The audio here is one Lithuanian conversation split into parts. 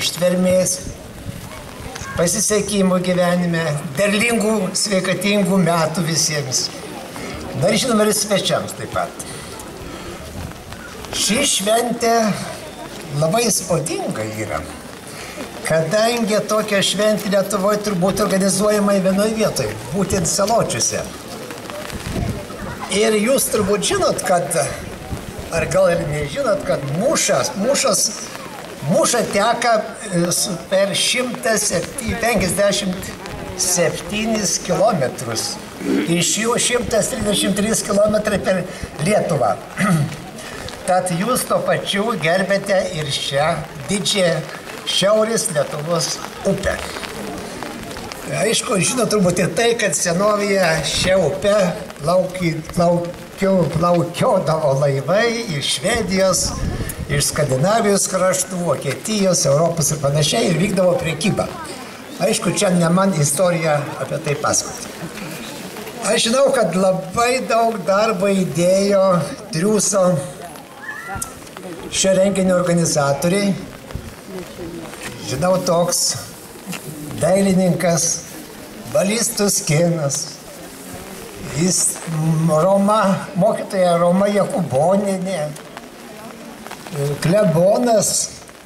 ištvermės, pasisekimų gyvenime, derlingų, sveikatingų metų visiems. Na ir žinoma ir svečiams taip pat. Ši šventė labai įspūdinga yra, kadangi tokia šventė Lietuvoje turbūt organizuojama vienoje vietoje, būtent Saločiuose. Ir jūs turbūt žinot, kad, ar gal ir nežinot, kad mūša teka per 157 kilometrus. Iš jų 133 kilometrai per Lietuvą. Tad jūs to pačiu gerbėte ir šią didžiąją Šiaurės Lietuvos upę. Aišku, žinot turbūt ir tai, kad senovėje šią upę plaukiodavo laivai iš Švedijos, iš Skandinavijos kraštų, Vokietijos, Europos ir panašiai ir vykdavo prekybą. Aišku, čia ne man istorija apie tai pasakoti. Aš žinau, kad labai daug darbo įdėjo triūso šio renginio organizatoriai. Žinau, toks dailininkas Balys Tuskinas, jis mokytoja Roma Jakubonienė, klebonas,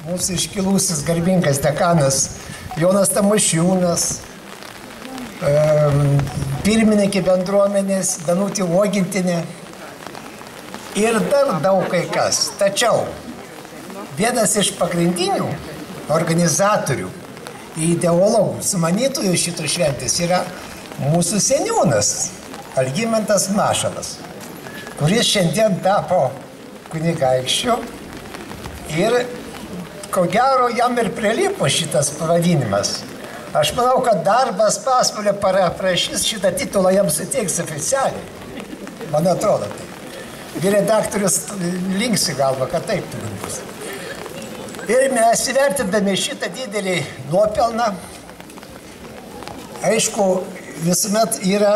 mūsų iškilusis garbingas dekanas Jonas Tamošiūnas, pirmininkė bendruomenės Danutė Uogintinė ir dar daug kai kas. Tačiau vienas iš pagrindinių organizatorių, ideologų, sumanytojų šitų šventės yra mūsų seniūnas Algimantas Mašalas, kuris šiandien tapo kunigaikščiu ir ko gero jam ir prilipo šitas pavadinimas. Aš manau, kad Darbas Pasvalio prašys šitą titulą jam suteiks oficialiai. Man atrodo tai. Ir redaktorius linksi galva, kad taip turi bus. Ir mes įvertindami šitą didelį nuopelną, aišku, visuomet yra,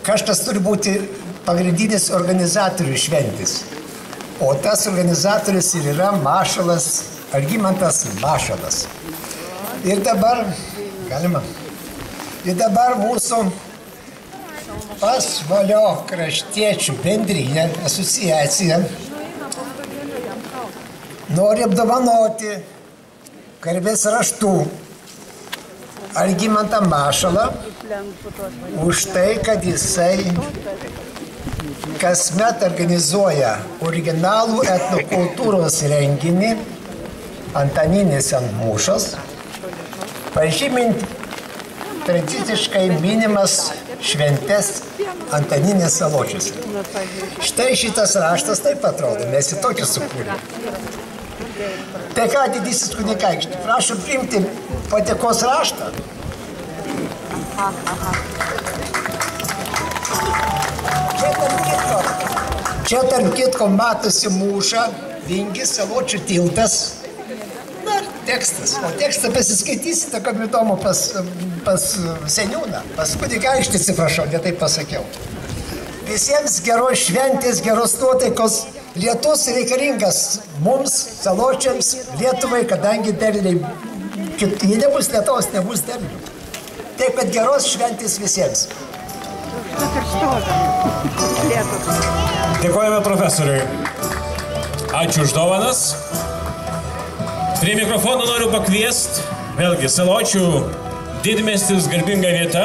kažkas turi būti pagrindinis organizatorių šventės. O tas organizatorius ir yra Mašalas, Algimantas Mašalas. Ir dabar, galima, ir dabar mūsų Pasvalio kraštiečių bendrija, asociacija, nori apdovanoti garbės raštų Algimantą Mašalą už tai, kad jisai kasmet organizuoja originalų etnokultūros renginį Antaninės ant Mūšos, pažymint tradiciškai minimas šventes Antaninės Saločiuose. Štai šitas raštas taip atrodo, mes į tokį sukūrėme. Tai ką, didysis kunigaikšti, prašom priimti padėkos raštą. Čia tarp kitko matosi Mūša, Vingis, Saločių tiltas. Na, tekstas. O tekstą pasiskaitysite, kad įdomu pas seniūną, pas kunigaikštį, atsiprašau, ne taip pasakiau. Visiems geros šventės, geros nuotaikos. Lietus reikalingas mums, Saločiams, Lietuvai, kadangi derliai, jei nebus lietaus, nebus derlių. Taip, kad geros šventės visiems. Dėkojame profesoriui. Ačiū už dovanas. Prie mikrofono noriu pakviesti, vėlgi, Saločių didmiestis garbinga vieta,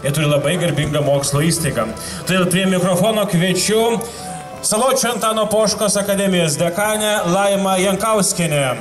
jie turi labai garbingą mokslo įstaigą. Todėl prie mikrofono kviečiu Saločių Antano Poškos akademijos dekanę Laimą Jankauskienę.